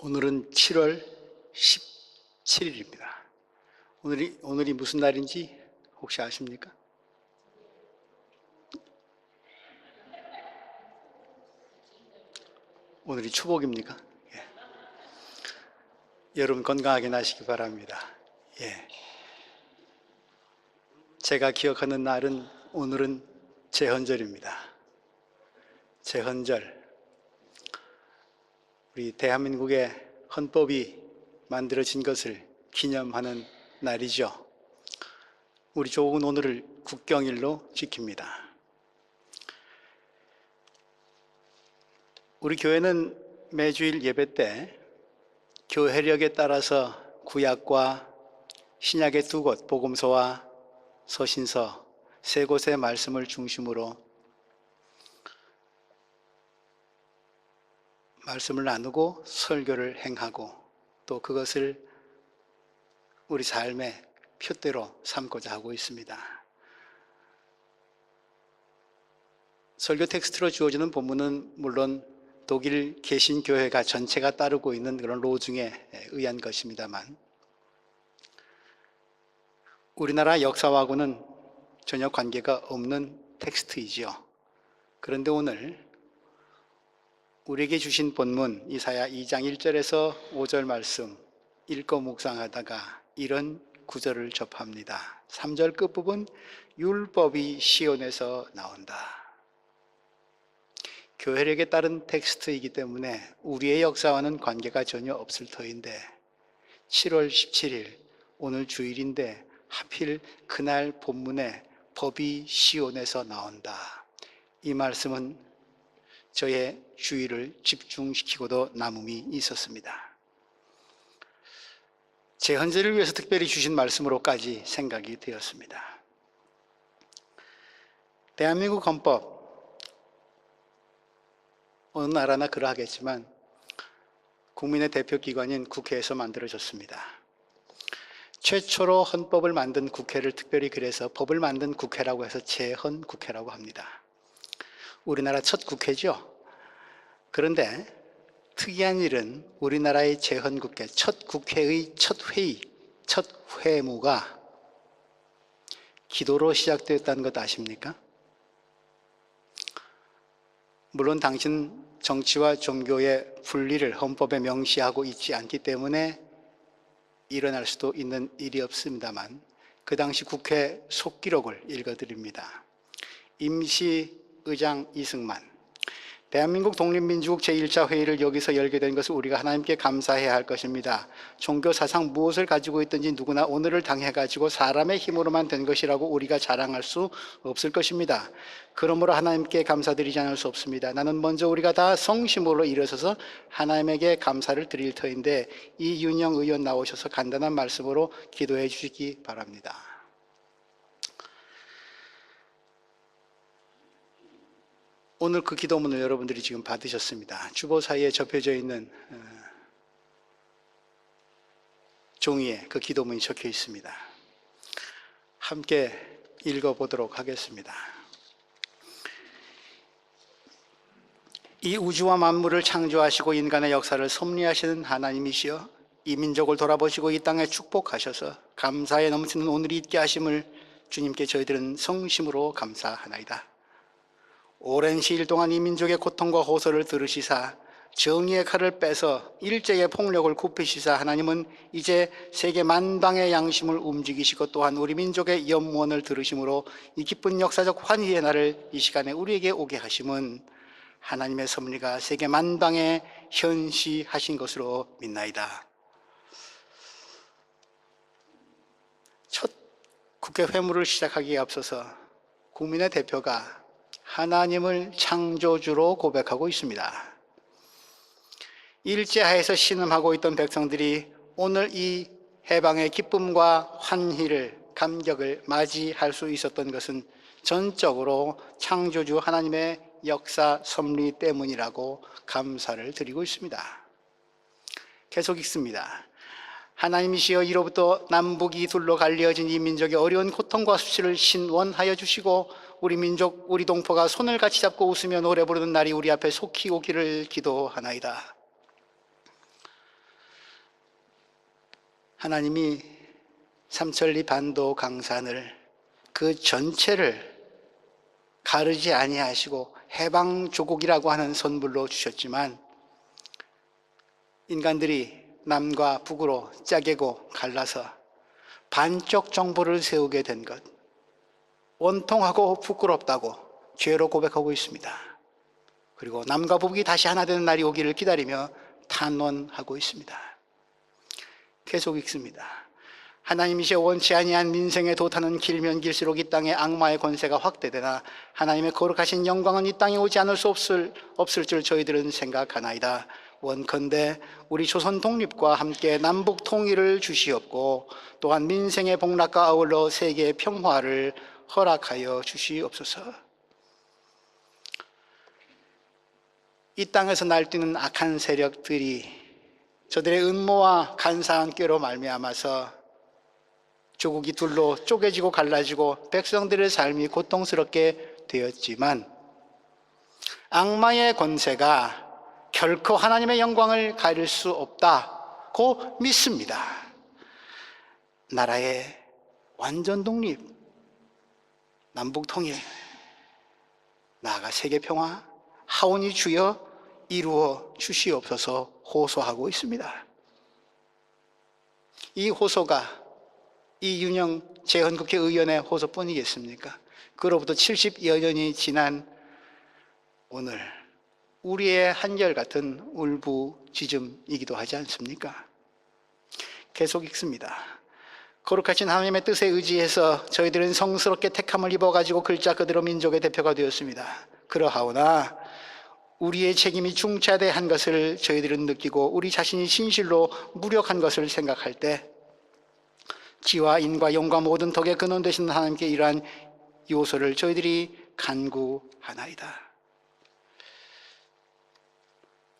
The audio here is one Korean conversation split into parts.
오늘은 7월 17일입니다. 오늘이 무슨 날인지 혹시 아십니까? 오늘이 추복입니까? 예. 여러분 건강하게 나시기 바랍니다. 예. 제가 기억하는 날은 오늘은 제헌절입니다. 제헌절. 우리 대한민국의 헌법이 만들어진 것을 기념하는 날이죠. 우리 조국은 오늘을 국경일로 지킵니다. 우리 교회는 매주일 예배 때 교회력에 따라서 구약과 신약의 두 곳, 복음서와 서신서 세 곳의 말씀을 중심으로 말씀을 나누고 설교를 행하고 또 그것을 우리 삶의 표대로 삼고자 하고 있습니다. 설교 텍스트로 주어지는 본문은 물론 독일 개신교회가 전체가 따르고 있는 그런 로중에 의한 것입니다만 우리나라 역사하고는 전혀 관계가 없는 텍스트이지요. 그런데 오늘 우리에게 주신 본문 이사야 2장 1절에서 5절 말씀 읽고 묵상하다가 이런 구절을 접합니다. 3절 끝부분 율법이 시온에서 나온다. 교회력에 따른 텍스트이기 때문에 우리의 역사와는 관계가 전혀 없을 터인데 7월 17일 오늘 주일인데 하필 그날 본문에 법이 시온에서 나온다. 이 말씀은 저의 주의를 집중시키고도 남음이 있었습니다. 제헌절을 위해서 특별히 주신 말씀으로까지 생각이 되었습니다. 대한민국 헌법 어느 나라나 그러하겠지만 국민의 대표기관인 국회에서 만들어졌습니다. 최초로 헌법을 만든 국회를 특별히 그래서 법을 만든 국회라고 해서 제헌국회라고 합니다. 우리나라 첫 국회죠. 그런데 특이한 일은 우리나라의 제헌국회, 첫 국회의 첫 회의, 첫 회무가 기도로 시작되었다는 것 아십니까? 물론 당신 정치와 종교의 분리를 헌법에 명시하고 있지 않기 때문에 일어날 수도 있는 일이 없습니다만 그 당시 국회 속기록을 읽어드립니다. 임시의장 이승만, 대한민국 독립민주국 제1차 회의를 여기서 열게 된 것을 우리가 하나님께 감사해야 할 것입니다. 종교 사상 무엇을 가지고 있든지 누구나 오늘을 당해가지고 사람의 힘으로만 된 것이라고 우리가 자랑할 수 없을 것입니다. 그러므로 하나님께 감사드리지 않을 수 없습니다. 나는 먼저 우리가 다 성심으로 일어서서 하나님에게 감사를 드릴 터인데 이윤영 의원 나오셔서 간단한 말씀으로 기도해 주시기 바랍니다. 오늘 그 기도문을 여러분들이 지금 받으셨습니다. 주보 사이에 접혀져 있는 종이에 그 기도문이 적혀 있습니다. 함께 읽어보도록 하겠습니다. 이 우주와 만물을 창조하시고 인간의 역사를 섭리하시는 하나님이시여 이 민족을 돌아보시고 이 땅에 축복하셔서 감사에 넘치는 오늘이 있게 하심을 주님께 저희들은 성심으로 감사하나이다. 오랜 시일 동안 이 민족의 고통과 호소를 들으시사 정의의 칼을 빼서 일제의 폭력을 굽히시사 하나님은 이제 세계 만방의 양심을 움직이시고 또한 우리 민족의 염원을 들으심으로 이 기쁜 역사적 환희의 날을 이 시간에 우리에게 오게 하심은 하나님의 섭리가 세계 만방에 현시하신 것으로 믿나이다. 첫 국회 회무를 시작하기에 앞서서 국민의 대표가 하나님을 창조주로 고백하고 있습니다. 일제하에서 신음하고 있던 백성들이 오늘 이 해방의 기쁨과 환희를, 감격을 맞이할 수 있었던 것은 전적으로 창조주 하나님의 역사 섭리 때문이라고 감사를 드리고 있습니다. 계속 읽습니다. 하나님이시여 이로부터 남북이 둘로 갈리어진 이 민족의 어려운 고통과 수치를 신원하여 주시고 우리 민족, 우리 동포가 손을 같이 잡고 웃으며 노래 부르는 날이 우리 앞에 속히 오기를 기도하나이다. 하나님이 삼천리 반도 강산을 그 전체를 가르지 아니하시고 해방조국이라고 하는 선물로 주셨지만 인간들이 남과 북으로 짜개고 갈라서 반쪽 정부를 세우게 된 것, 원통하고 부끄럽다고 죄로 고백하고 있습니다. 그리고 남과 북이 다시 하나 되는 날이 오기를 기다리며 탄원하고 있습니다. 계속 읽습니다. 하나님이시여 원치 아니한 민생에 도타는 길면 길수록 이 땅의 악마의 권세가 확대되나 하나님의 거룩하신 영광은 이 땅에 오지 않을 수 없을 줄 저희들은 생각하나이다. 원컨대 우리 조선 독립과 함께 남북 통일을 주시옵고 또한 민생의 복락과 아울러 세계의 평화를 허락하여 주시옵소서. 이 땅에서 날뛰는 악한 세력들이 저들의 음모와 간사한 꾀로 말미암아서 조국이 둘로 쪼개지고 갈라지고 백성들의 삶이 고통스럽게 되었지만 악마의 권세가 결코 하나님의 영광을 가릴 수 없다고 믿습니다. 나라의 완전 독립, 남북 통일, 나아가 세계 평화, 하오니 주여 이루어 주시옵소서 호소하고 있습니다. 이 호소가 이윤영 재헌국회의원의 호소뿐이겠습니까? 그로부터 70여 년이 지난 오늘 우리의 한결같은 울부짖음이기도 하지 않습니까? 계속 읽습니다. 거룩하신 하나님의 뜻에 의지해서 저희들은 성스럽게 택함을 입어가지고 글자 그대로 민족의 대표가 되었습니다. 그러하오나 우리의 책임이 중차대한 것을 저희들은 느끼고 우리 자신이 진실로 무력한 것을 생각할 때 지와 인과 영과 모든 덕의 근원 되시는 하나님께 이러한 요소를 저희들이 간구하나이다.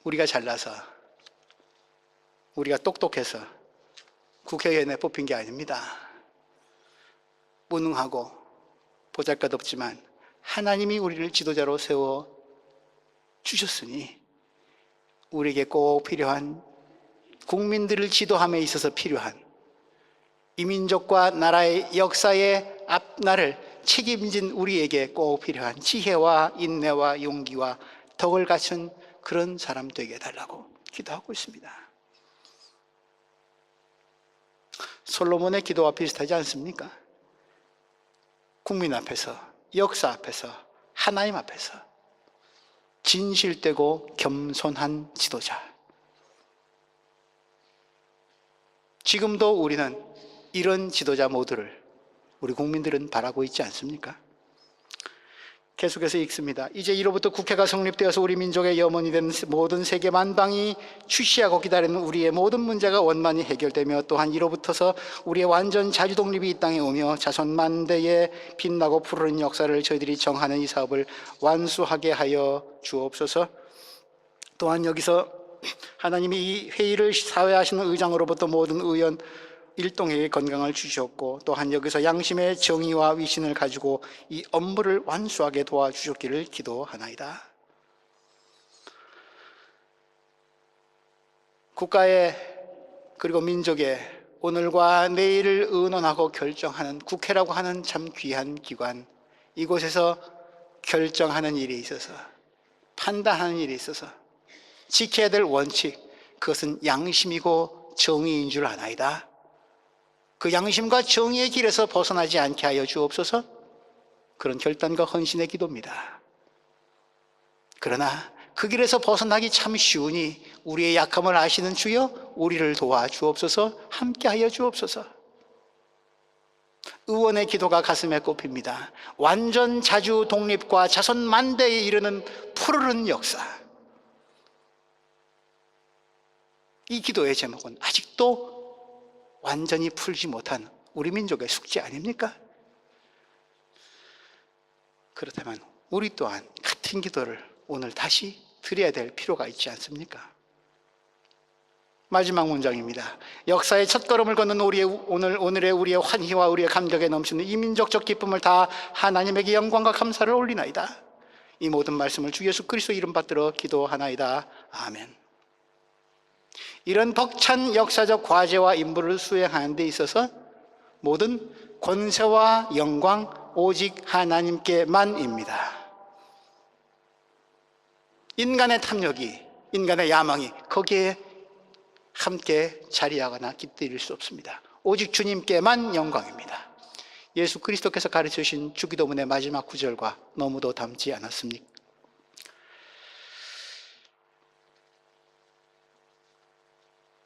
우리가 잘나서 우리가 똑똑해서 국회의원에 뽑힌 게 아닙니다. 무능하고 보잘것없지만 하나님이 우리를 지도자로 세워 주셨으니 우리에게 꼭 필요한 국민들을 지도함에 있어서 필요한 이 민족과 나라의 역사의 앞날을 책임진 우리에게 꼭 필요한 지혜와 인내와 용기와 덕을 갖춘 그런 사람 되게 해달라고 기도하고 있습니다. 솔로몬의 기도와 비슷하지 않습니까? 국민 앞에서, 역사 앞에서, 하나님 앞에서 진실되고 겸손한 지도자. 지금도 우리는 이런 지도자 모두를 우리 국민들은 바라고 있지 않습니까? 계속해서 읽습니다. 이제 이로부터 국회가 성립되어서 우리 민족의 염원이 된 모든 세계 만방이 취시하고 기다리는 우리의 모든 문제가 원만히 해결되며 또한 이로부터서 우리의 완전 자주독립이 이 땅에 오며 자손 만대에 빛나고 푸르른 역사를 저희들이 정하는 이 사업을 완수하게 하여 주옵소서. 또한 여기서 하나님이 이 회의를 사회하시는 의장으로부터 모든 의원 일동에게 건강을 주셨고 또한 여기서 양심의 정의와 위신을 가지고 이 업무를 완수하게 도와주셨기를 기도하나이다. 국가의 그리고 민족의 오늘과 내일을 의논하고 결정하는 국회라고 하는 참 귀한 기관, 이곳에서 결정하는 일에 있어서 판단하는 일에 있어서 지켜야 될 원칙, 그것은 양심이고 정의인 줄 아나이다. 그 양심과 정의의 길에서 벗어나지 않게 하여 주옵소서. 그런 결단과 헌신의 기도입니다. 그러나 그 길에서 벗어나기 참 쉬우니 우리의 약함을 아시는 주여 우리를 도와주옵소서. 함께하여 주옵소서. 의원의 기도가 가슴에 꼽힙니다. 완전 자주 독립과 자손 만대에 이르는 푸르른 역사. 이 기도의 제목은 아직도 완전히 풀지 못한 우리 민족의 숙제 아닙니까? 그렇다면 우리 또한 같은 기도를 오늘 다시 드려야 될 필요가 있지 않습니까? 마지막 문장입니다. 역사의 첫걸음을 걷는 오늘의 우리의 환희와 우리의 감격에 넘치는 이 민족적 기쁨을 다 하나님에게 영광과 감사를 올리나이다. 이 모든 말씀을 주 예수 그리스도 이름 받들어 기도하나이다. 아멘. 이런 벅찬 역사적 과제와 임무를 수행하는 데 있어서 모든 권세와 영광 오직 하나님께만입니다. 인간의 탐욕이, 인간의 야망이 거기에 함께 자리하거나 깃들일 수 없습니다. 오직 주님께만 영광입니다. 예수 그리스도께서 가르쳐 주신 주기도문의 마지막 구절과 너무도 닮지 않았습니까?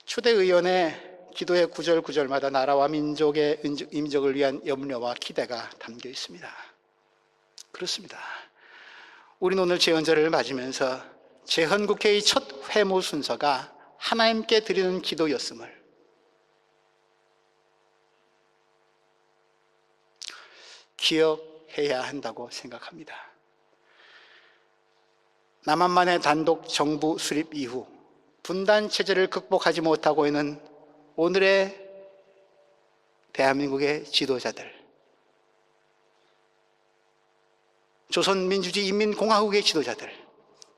초대 의원의 기도의 구절마다 나라와 민족의 임적을 위한 염려와 기대가 담겨 있습니다. 그렇습니다. 우리는 오늘 제헌절을 맞으면서 제헌국회의 첫 회무 순서가 하나님께 드리는 기도였음을 기억해야 한다고 생각합니다. 남한만의 단독 정부 수립 이후 분단 체제를 극복하지 못하고 있는 오늘의 대한민국의 지도자들, 조선민주주의 인민공화국의 지도자들,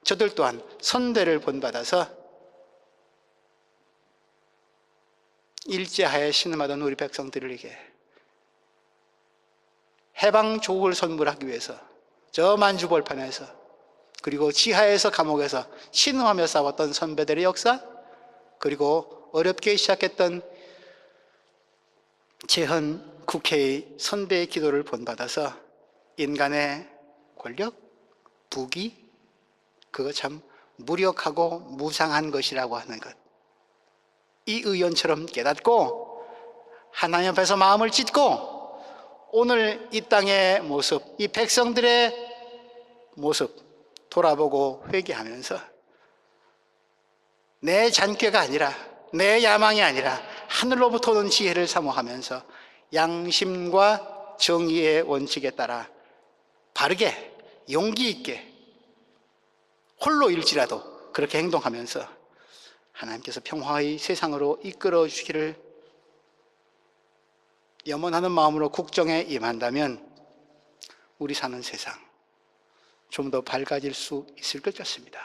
저들 또한 선대를 본받아서 일제하에 신음하던 우리 백성들에게 해방 조국을 선물하기 위해서 저 만주벌판에서 그리고 지하에서 감옥에서 신음하며 싸웠던 선배들의 역사, 그리고 어렵게 시작했던 제헌 국회의 선배의 기도를 본받아서 인간의 권력, 부귀, 그거 참 무력하고 무상한 것이라고 하는 것, 이 의원처럼 깨닫고 하나님 앞에서 마음을 찢고 오늘 이 땅의 모습, 이 백성들의 모습 돌아보고 회개하면서 내 잔꾀가 아니라, 내 야망이 아니라 하늘로부터 오는 지혜를 사모하면서 양심과 정의의 원칙에 따라 바르게 용기 있게 홀로일지라도 그렇게 행동하면서 하나님께서 평화의 세상으로 이끌어 주기를 염원하는 마음으로 국정에 임한다면 우리 사는 세상 좀 더 밝아질 수 있을 것 같습니다.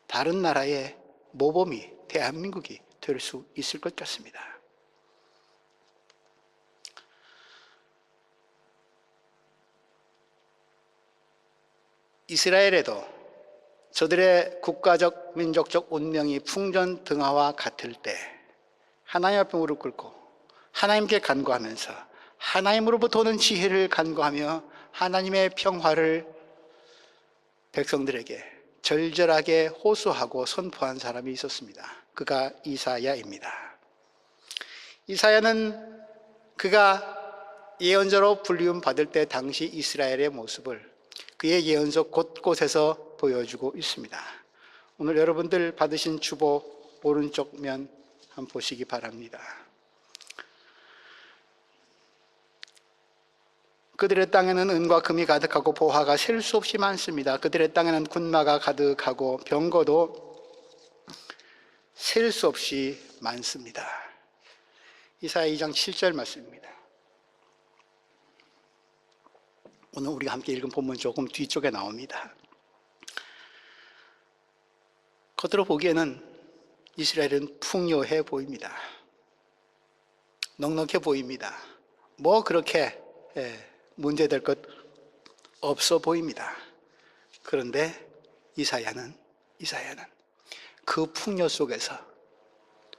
다른 나라의 모범이 대한민국이 될 수 있을 것 같습니다. 이스라엘에도 저들의 국가적 민족적 운명이 풍전등화와 같을 때 하나님 앞에 무릎 꿇고 하나님께 간구하면서 하나님으로부터 오는 지혜를 간구하며 하나님의 평화를 백성들에게 절절하게 호소하고 선포한 사람이 있었습니다. 그가 이사야입니다. 이사야는 그가 예언자로 불리움 받을 때 당시 이스라엘의 모습을 그의 예언서 곳곳에서 보여주고 있습니다. 오늘 여러분들 받으신 주보 오른쪽 면 한번 보시기 바랍니다. 그들의 땅에는 은과 금이 가득하고 보화가 셀 수 없이 많습니다. 그들의 땅에는 군마가 가득하고 병거도 셀 수 없이 많습니다. 이사야 2장 7절 말씀입니다. 오늘 우리가 함께 읽은 본문 조금 뒤쪽에 나옵니다. 겉으로 보기에는 이스라엘은 풍요해 보입니다. 넉넉해 보입니다. 뭐 그렇게 문제될 것 없어 보입니다. 그런데 이사야는 그 풍요 속에서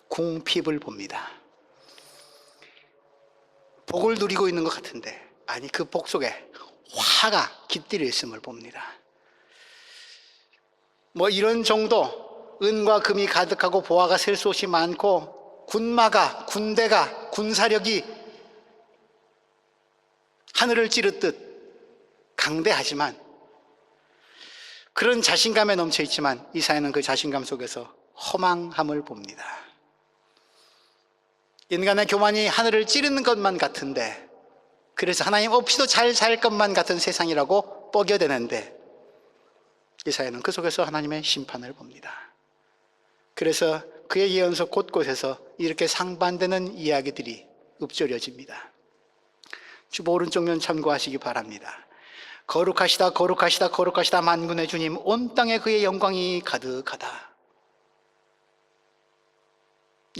궁핍을 봅니다. 복을 누리고 있는 것 같은데 아니, 그 복 속에 화가 깃들여 있음을 봅니다. 뭐 이런 정도, 은과 금이 가득하고 보화가 셀 수 없이 많고 군마가, 군대가, 군사력이 하늘을 찌르듯 강대하지만 그런 자신감에 넘쳐 있지만 이사야는 그 자신감 속에서 허망함을 봅니다. 인간의 교만이 하늘을 찌르는 것만 같은데, 그래서 하나님 없이도 잘 살 것만 같은 세상이라고 뻐겨대는데 이사야는 그 속에서 하나님의 심판을 봅니다. 그래서 그의 예언서 곳곳에서 이렇게 상반되는 이야기들이 읊조려집니다. 주보 오른쪽 면 참고하시기 바랍니다. 거룩하시다 거룩하시다 거룩하시다 만군의 주님, 온 땅에 그의 영광이 가득하다.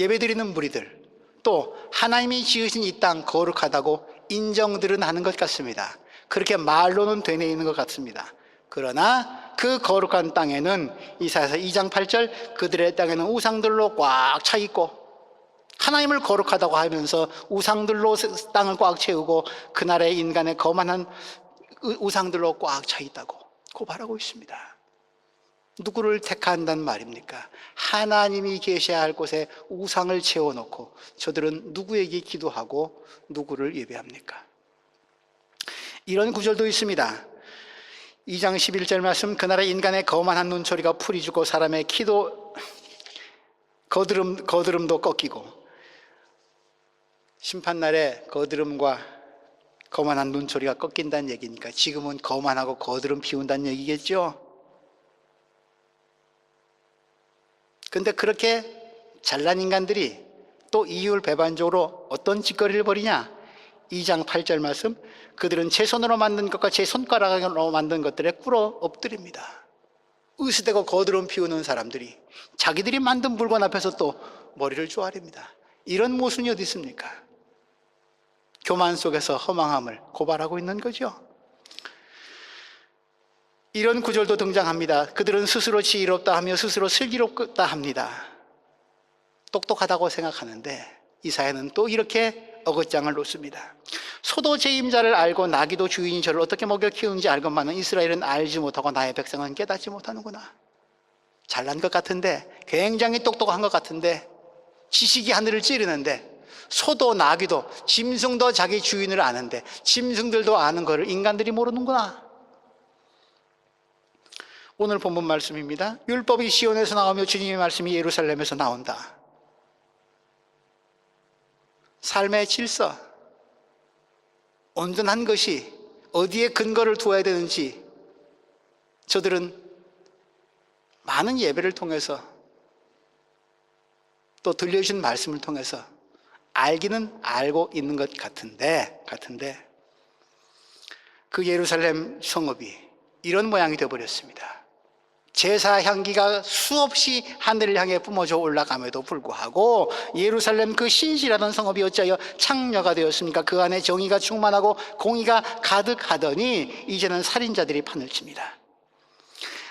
예배드리는 무리들, 또 하나님이 지으신 이 땅 거룩하다고 인정들은 하는 것 같습니다. 그렇게 말로는 되뇌 있는 것 같습니다. 그러나 그 거룩한 땅에는 이사야서 2장 8절 그들의 땅에는 우상들로 꽉 차 있고, 하나님을 거룩하다고 하면서 우상들로 땅을 꽉 채우고 그날의 인간의 거만한 우상들로 꽉 차 있다고 고발하고 있습니다. 누구를 택한다는 말입니까? 하나님이 계셔야 할 곳에 우상을 채워놓고 저들은 누구에게 기도하고 누구를 예배합니까? 이런 구절도 있습니다. 2장 11절 말씀, 그날의 인간의 거만한 눈초리가 풀이 주고 사람의 키도 거드름도 꺾이고. 심판날에 거드름과 거만한 눈초리가 꺾인다는 얘기니까 지금은 거만하고 거드름 피운다는 얘기겠죠. 근데 그렇게 잘난 인간들이 또 이율 배반적으로 어떤 짓거리를 벌이냐? 2장 8절 말씀, 그들은 제 손으로 만든 것과 제 손가락으로 만든 것들에 꿇어 엎드립니다. 으스대고 거드름 피우는 사람들이 자기들이 만든 물건 앞에서 또 머리를 조아립니다. 이런 모순이 어디 있습니까? 교만 속에서 허망함을 고발하고 있는 거죠. 이런 구절도 등장합니다. 그들은 스스로 지혜롭다 하며 스스로 슬기롭다 합니다. 똑똑하다고 생각하는데 이사야는 또 이렇게 어긋장을 놓습니다. 소도 제 임자를 알고 나귀도 주인이 저를 어떻게 먹여 키우는지 알건만은 이스라엘은 알지 못하고 나의 백성은 깨닫지 못하는구나. 잘난 것 같은데, 굉장히 똑똑한 것 같은데, 지식이 하늘을 찌르는데, 소도 나귀도 짐승도 자기 주인을 아는데 짐승들도 아는 것을 인간들이 모르는구나. 오늘 본문 말씀입니다. 율법이 시온에서 나오며 주님의 말씀이 예루살렘에서 나온다. 삶의 질서, 온전한 것이 어디에 근거를 두어야 되는지 저들은 많은 예배를 통해서 또 들려주신 말씀을 통해서 알기는 알고 있는 것 같은데 그 예루살렘 성읍이 이런 모양이 되어버렸습니다. 제사 향기가 수없이 하늘을 향해 뿜어져 올라감에도 불구하고 예루살렘 그 신실하던 성읍이 어찌하여 창녀가 되었습니까? 그 안에 정의가 충만하고 공의가 가득하더니 이제는 살인자들이 판을 칩니다.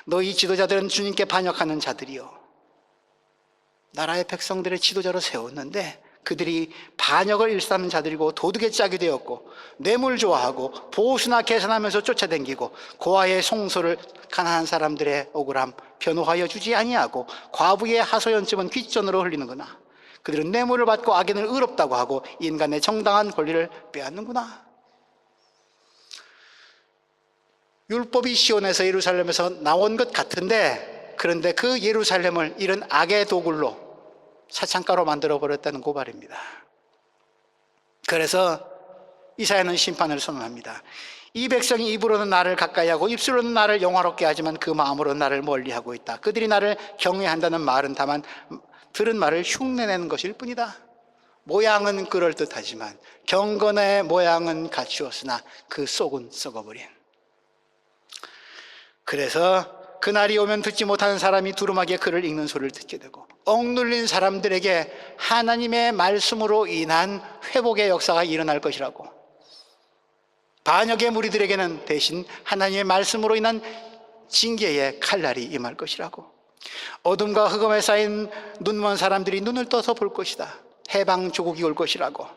너희 지도자들은 주님께 반역하는 자들이요, 나라의 백성들의 지도자로 세웠는데 그들이 반역을 일삼는 자들이고 도둑의 짝이 되었고 뇌물 좋아하고 보수나 계산하면서 쫓아다니고 고아의 송소를 가난한 사람들의 억울함 변호하여 주지 아니하고 과부의 하소연쯤은 귓전으로 흘리는구나. 그들은 뇌물을 받고 악인을 의롭다고 하고 인간의 정당한 권리를 빼앗는구나. 율법이 시온에서 예루살렘에서 나온 것 같은데, 그런데 그 예루살렘을 이런 악의 도굴로 사창가로 만들어버렸다는 고발입니다. 그래서 이사야는 심판을 선언합니다. 이 백성이 입으로는 나를 가까이하고 입술로는 나를 영화롭게 하지만 그 마음으로 나를 멀리하고 있다. 그들이 나를 경외한다는 말은 다만 들은 말을 흉내내는 것일 뿐이다. 모양은 그럴듯하지만 경건의 모양은 갖추었으나 그 속은 썩어버린. 그래서 그날이 오면 듣지 못하는 사람이 두루마기에 글을 읽는 소리를 듣게 되고 억눌린 사람들에게 하나님의 말씀으로 인한 회복의 역사가 일어날 것이라고, 반역의 무리들에게는 대신 하나님의 말씀으로 인한 징계의 칼날이 임할 것이라고, 어둠과 흑암에 쌓인 눈먼 사람들이 눈을 떠서 볼 것이다. 해방 조국이 올 것이라고,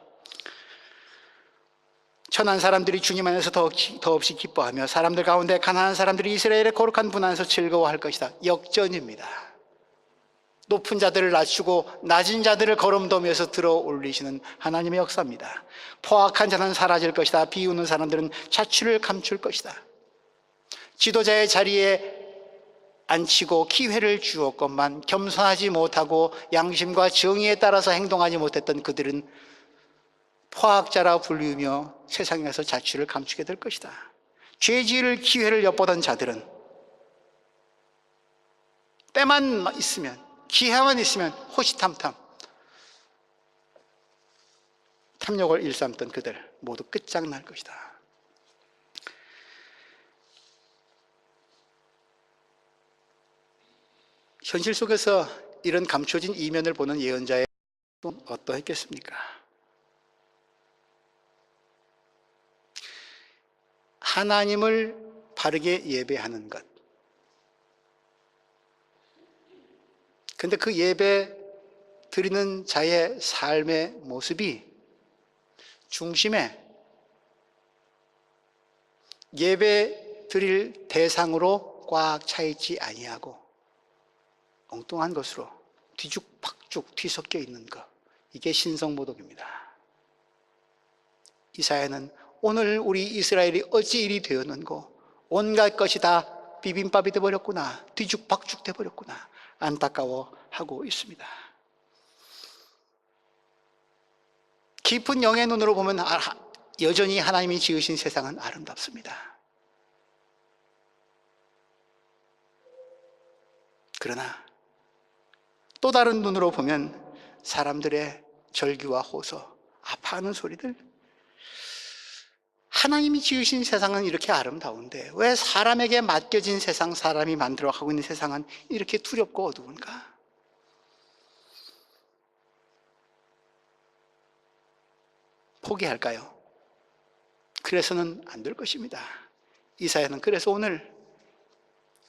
천한 사람들이 주님 안에서 더없이 기뻐하며 사람들 가운데 가난한 사람들이 이스라엘의 거룩한 분안에서 즐거워할 것이다. 역전입니다. 높은 자들을 낮추고 낮은 자들을 거름더미에서 들어 올리시는 하나님의 역사입니다. 포악한 자는 사라질 것이다. 비웃는 사람들은 자취를 감출 것이다. 지도자의 자리에 앉히고 기회를 주었건만 겸손하지 못하고 양심과 정의에 따라서 행동하지 못했던 그들은 포악자라 불리우며 세상에서 자취를 감추게 될 것이다. 죄 지을 기회를 엿보던 자들은 때만 있으면, 기회만 있으면 호시탐탐 탐욕을 일삼던 그들 모두 끝장날 것이다. 현실 속에서 이런 감춰진 이면을 보는 예언자의 어떠했겠습니까? 하나님을 바르게 예배하는 것. 근데 그 예배 드리는 자의 삶의 모습이 중심에 예배 드릴 대상으로 꽉 차있지 아니하고 엉뚱한 것으로 뒤죽박죽 뒤섞여 있는 것, 이게 신성모독입니다. 이사야는 오늘 우리 이스라엘이 어찌 이리 되었는고, 온갖 것이 다 비빔밥이 되어버렸구나, 뒤죽박죽 되어버렸구나 안타까워하고 있습니다. 깊은 영의 눈으로 보면 여전히 하나님이 지으신 세상은 아름답습니다. 그러나 또 다른 눈으로 보면 사람들의 절규와 호소, 아파하는 소리들, 하나님이 지으신 세상은 이렇게 아름다운데 왜 사람에게 맡겨진 세상, 사람이 만들어가고 있는 세상은 이렇게 두렵고 어두운가? 포기할까요? 그래서는 안 될 것입니다. 이사야는 그래서 오늘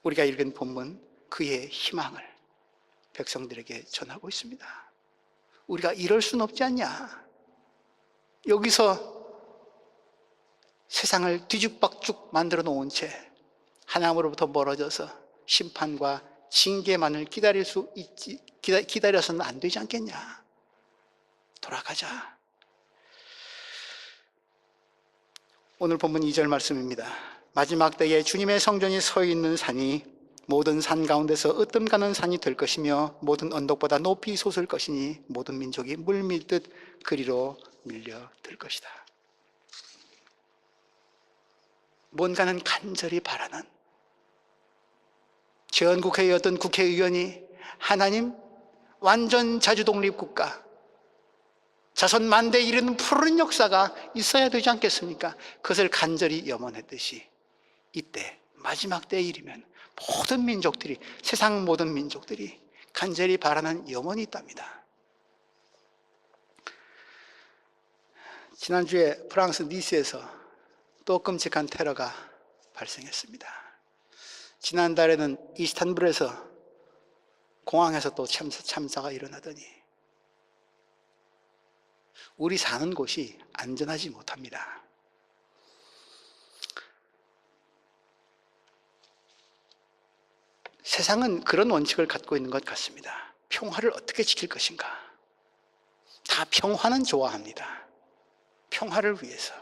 우리가 읽은 본문, 그의 희망을 백성들에게 전하고 있습니다. 우리가 이럴 순 없지 않냐? 여기서 세상을 뒤죽박죽 만들어 놓은 채 하나님으로부터 멀어져서 심판과 징계만을 기다려서는 안 되지 않겠냐? 돌아가자. 오늘 본문 2절 말씀입니다. 마지막 때에 주님의 성전이 서 있는 산이 모든 산 가운데서 으뜸 가는 산이 될 것이며 모든 언덕보다 높이 솟을 것이니 모든 민족이 물 밀듯 그리로 밀려들 것이다. 뭔가는 간절히 바라는, 전국회의 어떤 국회의원이 하나님 완전 자주독립국가, 자손 만대에 이르는 푸른 역사가 있어야 되지 않겠습니까? 그것을 간절히 염원했듯이 이때 마지막 때의 일이면 모든 민족들이, 세상 모든 민족들이 간절히 바라는 염원이 있답니다. 지난주에 프랑스 니스에서 또 끔찍한 테러가 발생했습니다. 지난달에는 이스탄불에서 공항에서 또 참사가 일어나더니 우리 사는 곳이 안전하지 못합니다. 세상은 그런 원칙을 갖고 있는 것 같습니다. 평화를 어떻게 지킬 것인가? 다 평화는 좋아합니다. 평화를 위해서.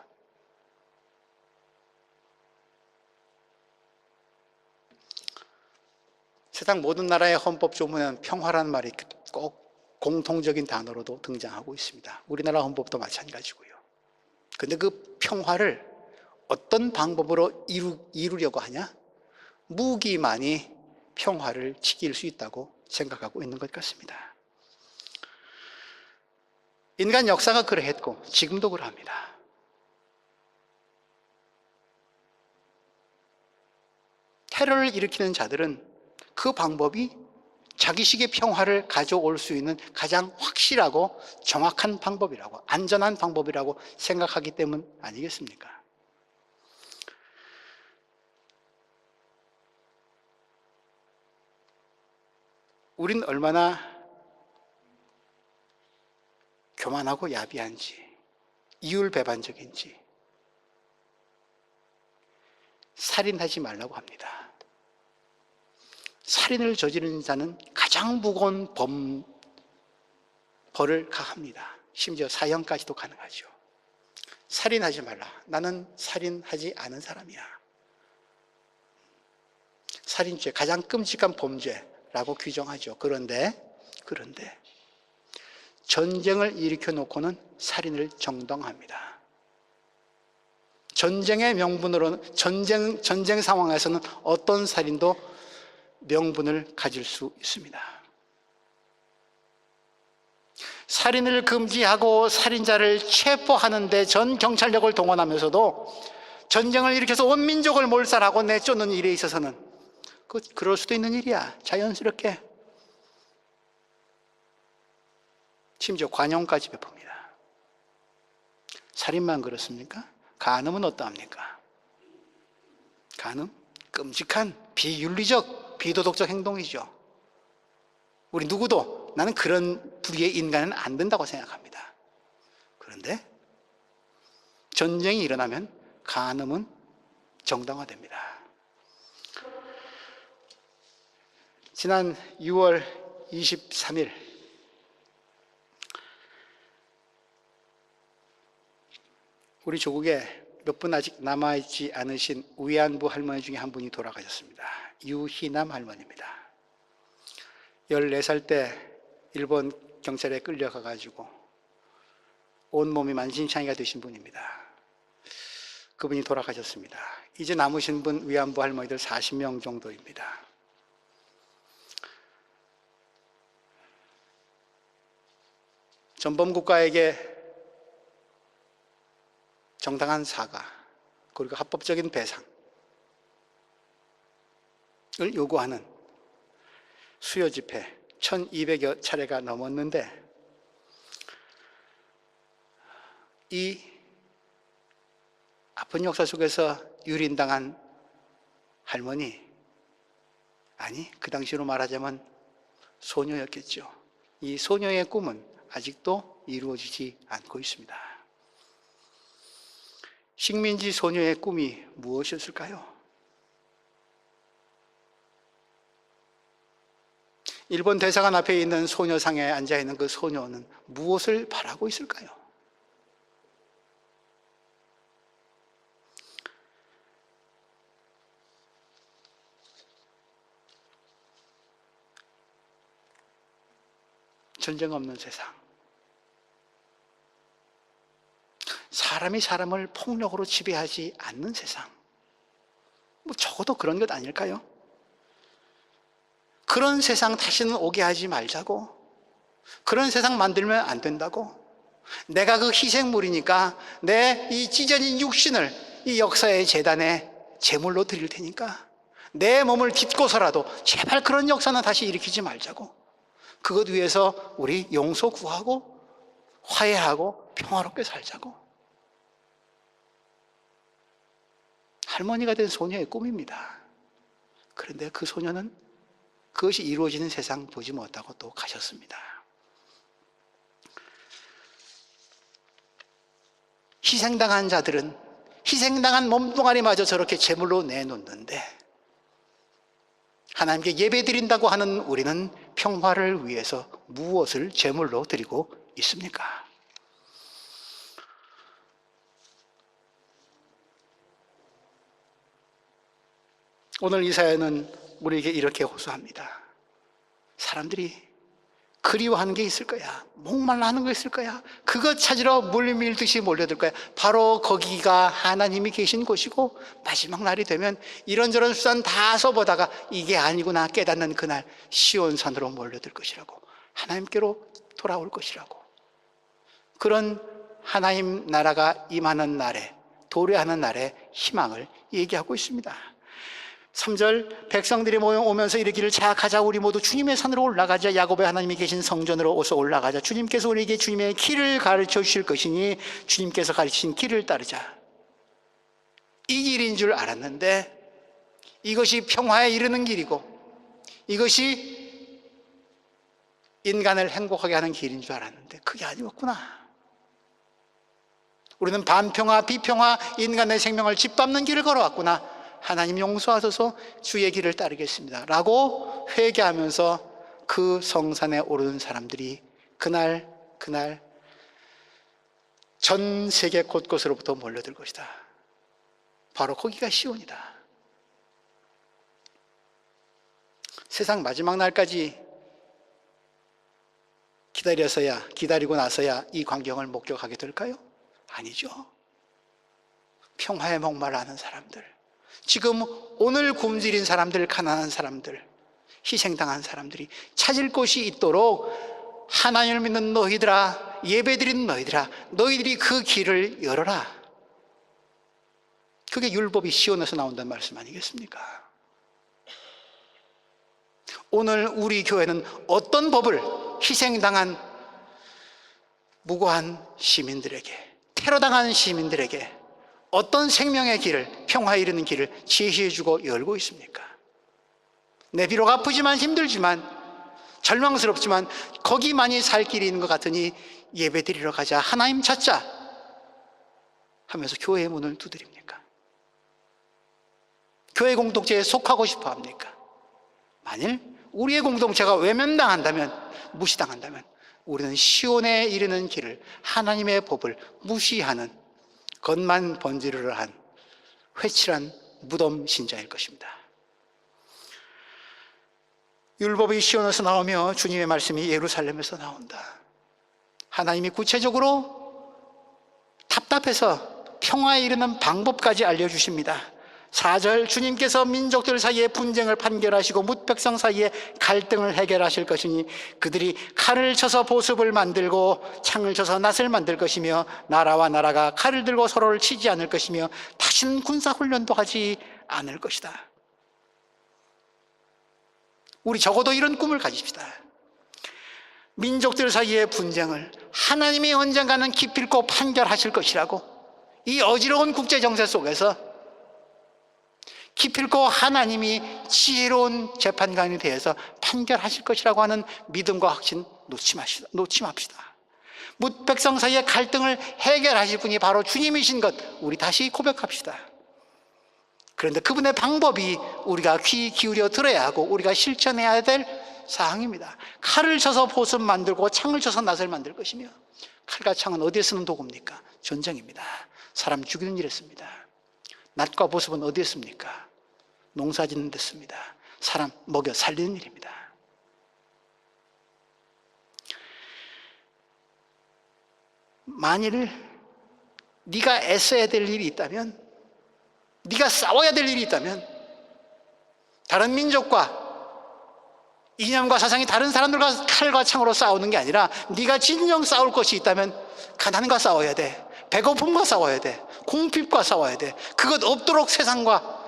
세상 모든 나라의 헌법 조문에는 평화라는 말이 꼭 공통적인 단어로도 등장하고 있습니다. 우리나라 헌법도 마찬가지고요. 그런데 그 평화를 어떤 방법으로 이루려고 하냐? 무기만이 평화를 지킬 수 있다고 생각하고 있는 것 같습니다. 인간 역사가 그러했고 지금도 그러합니다. 테러를 일으키는 자들은 그 방법이 자기식의 평화를 가져올 수 있는 가장 확실하고 정확한 방법이라고, 안전한 방법이라고 생각하기 때문 아니겠습니까? 우린 얼마나 교만하고 야비한지, 이율배반적인지. 살인하지 말라고 합니다. 살인을 저지르는 자는 가장 무거운 벌을 가합니다. 심지어 사형까지도 가능하죠. 살인하지 말라. 나는 살인하지 않은 사람이야. 살인죄, 가장 끔찍한 범죄라고 규정하죠. 그런데 전쟁을 일으켜 놓고는 살인을 정당화합니다. 전쟁의 명분으로는, 전쟁 상황에서는 어떤 살인도 명분을 가질 수 있습니다. 살인을 금지하고 살인자를 체포하는데 전 경찰력을 동원하면서도 전쟁을 일으켜서 온 민족을 몰살하고 내쫓는 일에 있어서는 그럴 수도 있는 일이야. 자연스럽게. 심지어 관용까지 베풉니다. 살인만 그렇습니까? 간음은 어떠합니까? 간음? 끔찍한 비윤리적, 비도덕적 행동이죠. 우리 누구도 나는 그런 부류의 인간은 안 된다고 생각합니다. 그런데 전쟁이 일어나면 간음은 정당화됩니다. 지난 6월 23일 우리 조국에 몇 분 아직 남아있지 않으신 위안부 할머니 중에 한 분이 돌아가셨습니다. 유희남 할머니입니다. 14살 때 일본 경찰에 끌려가가지고 온몸이 만신창이가 되신 분입니다. 그분이 돌아가셨습니다. 이제 남으신 분 위안부 할머니들 40명 정도입니다. 전범국가에게 정당한 사과 그리고 합법적인 배상을 요구하는 수요 집회 1200여 차례가 넘었는데 이 아픈 역사 속에서 유린당한 할머니, 아니 그 당시로 말하자면 소녀였겠죠. 이 소녀의 꿈은 아직도 이루어지지 않고 있습니다. 식민지 소녀의 꿈이 무엇이었을까요? 일본 대사관 앞에 있는 소녀상에 앉아있는 그 소녀는 무엇을 바라고 있을까요? 전쟁 없는 세상, 사람이 사람을 폭력으로 지배하지 않는 세상, 적어도 그런 것 아닐까요? 그런 세상 다시는 오게 하지 말자고, 그런 세상 만들면 안 된다고, 내가 그 희생물이니까 내 이 찢어진 육신을 이 역사의 재단에 제물로 드릴 테니까 내 몸을 딛고서라도 제발 그런 역사는 다시 일으키지 말자고, 그것 위해서 우리 용서 구하고 화해하고 평화롭게 살자고. 할머니가 된 소녀의 꿈입니다. 그런데 그 소녀는 그것이 이루어지는 세상 보지 못하고 또 가셨습니다. 희생당한 자들은 희생당한 몸뚱아리마저 저렇게 제물로 내놓는데 하나님께 예배드린다고 하는 우리는 평화를 위해서 무엇을 제물로 드리고 있습니까? 오늘 이 사연은 우리에게 이렇게 호소합니다. 사람들이 그리워하는 게 있을 거야. 목말라 하는 거 있을 거야. 그것 찾으러 물밀듯이 몰려들 거야. 바로 거기가 하나님이 계신 곳이고 마지막 날이 되면 이런저런 수단 다 써보다가 이게 아니구나 깨닫는 그날 시온산으로 몰려들 것이라고, 하나님께로 돌아올 것이라고. 그런 하나님 나라가 임하는 날에, 도래하는 날에 희망을 얘기하고 있습니다. 3절 백성들이 모여오면서 이르기를 자 가자 우리 모두 주님의 산으로 올라가자, 야곱의 하나님이 계신 성전으로 어서 올라가자. 주님께서 우리에게 주님의 길을 가르쳐 주실 것이니 주님께서 가르치신 길을 따르자. 이 길인 줄 알았는데 이것이 평화에 이르는 길이고 이것이 인간을 행복하게 하는 길인 줄 알았는데 그게 아니었구나. 우리는 반평화 비평화 인간의 생명을 짓밟는 길을 걸어왔구나. 하나님 용서하소서 주의 길을 따르겠습니다 라고 회개하면서 그 성산에 오르는 사람들이 그날 전 세계 곳곳으로부터 몰려들 것이다. 바로 거기가 시온이다. 세상 마지막 날까지 기다리고 나서야 이 광경을 목격하게 될까요? 아니죠. 평화에 목말라하는 사람들, 지금 오늘 굶주린 사람들, 가난한 사람들, 희생당한 사람들이 찾을 곳이 있도록 하나님을 믿는 너희들아, 예배드린 너희들아, 너희들이 그 길을 열어라. 그게 율법이 시온에서 나온다는 말씀 아니겠습니까? 오늘 우리 교회는 어떤 법을 희생당한 무고한 시민들에게, 테러당한 시민들에게 어떤 생명의 길을, 평화에 이르는 길을 제시해주고 열고 있습니까? 내 비록 아프지만 힘들지만 절망스럽지만 거기만이 살 길이 있는 것 같으니 예배드리러 가자, 하나님 찾자 하면서 교회의 문을 두드립니까? 교회 공동체에 속하고 싶어 합니까? 만일 우리의 공동체가 외면당한다면, 무시당한다면 우리는 시온에 이르는 길을, 하나님의 법을 무시하는 겉만 번지르르 한 회칠한 무덤 신자일 것입니다. 율법이 시온에서 나오며 주님의 말씀이 예루살렘에서 나온다. 하나님이 구체적으로 답답해서 평화에 이르는 방법까지 알려주십니다. 4절, 주님께서 민족들 사이에 분쟁을 판결하시고 뭇 백성 사이에 갈등을 해결하실 것이니 그들이 칼을 쳐서 보습을 만들고 창을 쳐서 낫을 만들 것이며 나라와 나라가 칼을 들고 서로를 치지 않을 것이며 다시는 군사훈련도 하지 않을 것이다. 우리 적어도 이런 꿈을 가집시다. 민족들 사이의 분쟁을 하나님이 언젠가는 기필코 판결하실 것이라고, 이 어지러운 국제정세 속에서 기필코 하나님이 지혜로운 재판관이 되어서 판결하실 것이라고 하는 믿음과 확신 놓지 맙시다. 뭇 백성 사이의 갈등을 해결하실 분이 바로 주님이신 것 우리 다시 고백합시다. 그런데 그분의 방법이 우리가 귀 기울여 들어야 하고 우리가 실천해야 될 사항입니다. 칼을 쳐서 보습 만들고 창을 쳐서 낫을 만들 것이며, 칼과 창은 어디에 쓰는 도구입니까? 전쟁입니다. 사람 죽이는 일에 씁니다. 낫과 보습은 어디에 씁니까? 농사 짓는 데 씁니다. 사람 먹여 살리는 일입니다. 만일 네가 애써야 될 일이 있다면, 네가 싸워야 될 일이 있다면, 다른 민족과 이념과 사상이 다른 사람들과 칼과 창으로 싸우는 게 아니라 네가 진정 싸울 것이 있다면 가난과 싸워야 돼. 배고픔과 싸워야 돼. 궁핍과 싸워야 돼. 그것 없도록 세상과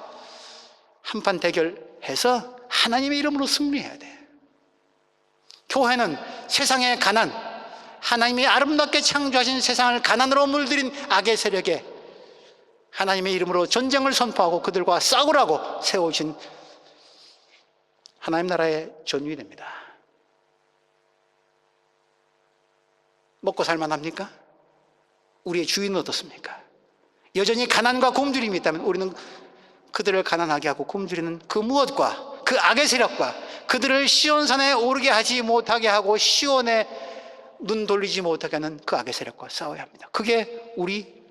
한판 대결해서 하나님의 이름으로 승리해야 돼. 교회는 세상의 가난, 하나님이 아름답게 창조하신 세상을 가난으로 물들인 악의 세력에 하나님의 이름으로 전쟁을 선포하고 그들과 싸우라고 세우신 하나님 나라의 전위입니다. 먹고 살만합니까? 우리의 주인은 어떻습니까? 여전히 가난과 굶주림이 있다면 우리는 그들을 가난하게 하고 굶주리는 그 무엇과, 그 악의 세력과 그들을 시온산에 오르게 하지 못하게 하고 시온에 눈 돌리지 못하게 하는 그 악의 세력과 싸워야 합니다. 그게 우리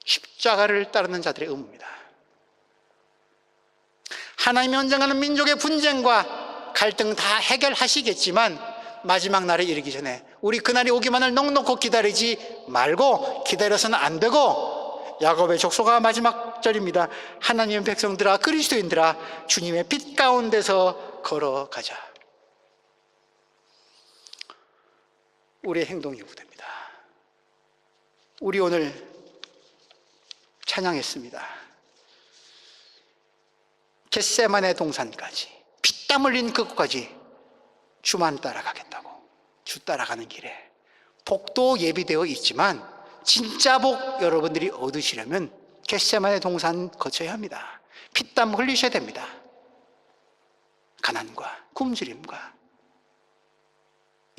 십자가를 따르는 자들의 의무입니다. 하나님이 언젠가는 민족의 분쟁과 갈등 다 해결하시겠지만 마지막 날에 이르기 전에 우리 그날이 오기만을 넉넉히 기다리지 말고, 기다려서는 안 되고, 야곱의 족속아 마지막 절입니다. 하나님의 백성들아, 그리스도인들아, 주님의 빛 가운데서 걸어가자. 우리의 행동이 요구됩니다. 우리 오늘 찬양했습니다. 겟세마네 동산까지, 피땀 흘린 그곳까지 주만 따라가겠다고. 주 따라가는 길에 복도 예비되어 있지만 진짜 복 여러분들이 얻으시려면 겟세마네 동산 거쳐야 합니다. 피땀 흘리셔야 됩니다. 가난과 굶주림과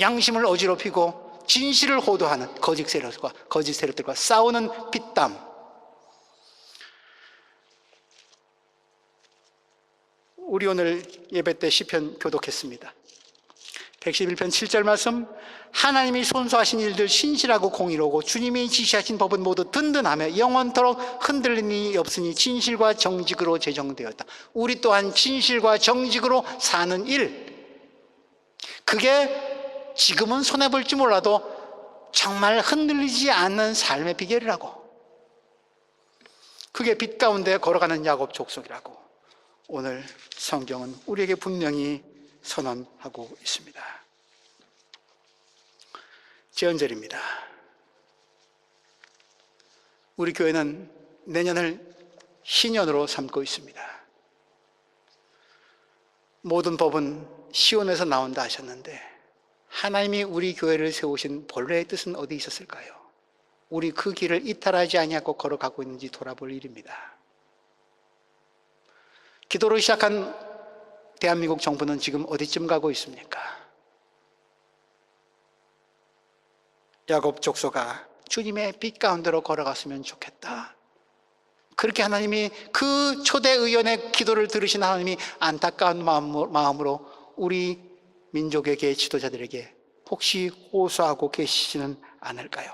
양심을 어지럽히고 진실을 호도하는 거짓 세력들과 싸우는 피땀. 우리 오늘 예배 때 시편 교독했습니다. 111편 7절 말씀, 하나님이 손수하신 일들 신실하고 공의로우고 주님이 지시하신 법은 모두 든든하며 영원토록 흔들리는 일이 없으니 진실과 정직으로 제정되었다. 우리 또한 진실과 정직으로 사는 일, 그게 지금은 손해볼지 몰라도 정말 흔들리지 않는 삶의 비결이라고. 그게 빛 가운데 걸어가는 야곱 족속이라고 오늘 성경은 우리에게 분명히 선언하고 있습니다. 제언절입니다. 우리 교회는 내년을 희년으로 삼고 있습니다. 모든 법은 시온에서 나온다 하셨는데 하나님이 우리 교회를 세우신 본래의 뜻은 어디 있었을까요? 우리 그 길을 이탈하지 아니하고 걸어가고 있는지 돌아볼 일입니다. 기도로 시작한 대한민국 정부는 지금 어디쯤 가고 있습니까? 야곱 족속아 주님의 빛 가운데로 걸어갔으면 좋겠다. 그렇게 하나님이 그 초대 의원의 기도를 들으신 하나님이 안타까운 마음으로 우리 민족에게 지도자들에게 혹시 호소하고 계시지는 않을까요?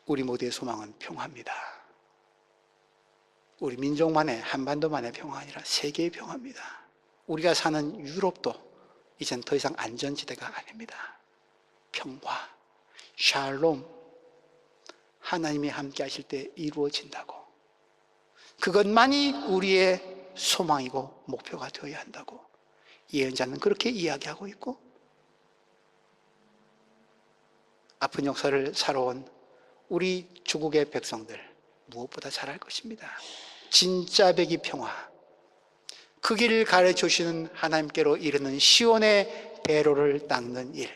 우리 모두의 소망은 평화입니다. 우리 민족만의, 한반도만의 평화가 아니라 세계의 평화입니다. 우리가 사는 유럽도 이젠 더 이상 안전지대가 아닙니다. 평화, 샬롬, 하나님이 함께 하실 때 이루어진다고. 그것만이 우리의 소망이고 목표가 되어야 한다고 예언자는 그렇게 이야기하고 있고, 아픈 역사를 살아온 우리 주국의 백성들 무엇보다 잘 알 것입니다. 진짜 백이 평화, 그 길을 가르쳐 주시는 하나님께로 이르는 시온의 배로를 닦는 일,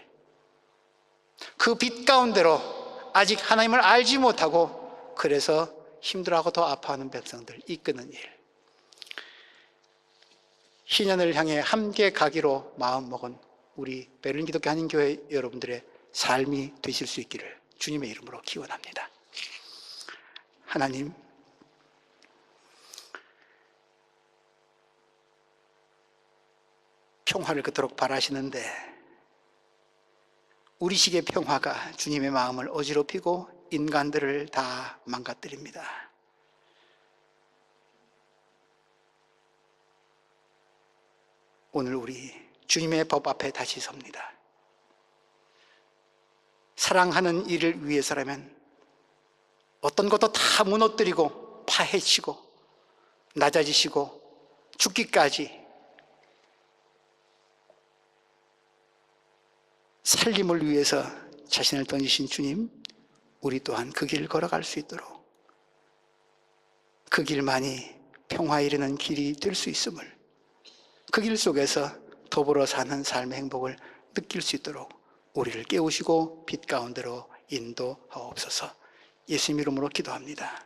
그 빛 가운데로 아직 하나님을 알지 못하고 그래서 힘들어하고 더 아파하는 백성들 이끄는 일, 희년을 향해 함께 가기로 마음먹은 우리 베를린 기독교 한인교회 여러분들의 삶이 되실 수 있기를 주님의 이름으로 기원합니다. 하나님, 평화를 그토록 바라시는데 우리식의 평화가 주님의 마음을 어지럽히고 인간들을 다 망가뜨립니다. 오늘 우리 주님의 법 앞에 다시 섭니다. 사랑하는 일을 위해서라면 어떤 것도 다 무너뜨리고 파헤치고 낮아지시고 죽기까지 살림을 위해서 자신을 던지신 주님, 우리 또한 그 길을 걸어갈 수 있도록 그 길만이 평화에 이르는 길이 될 수 있음을, 그 길 속에서 더불어 사는 삶의 행복을 느낄 수 있도록 우리를 깨우시고 빛 가운데로 인도하옵소서. 예수님 이름으로 기도합니다.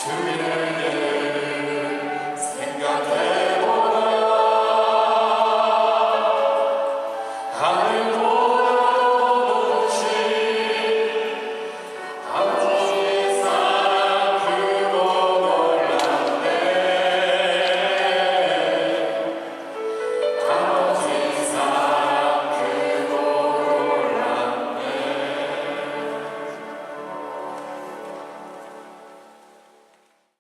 주민에게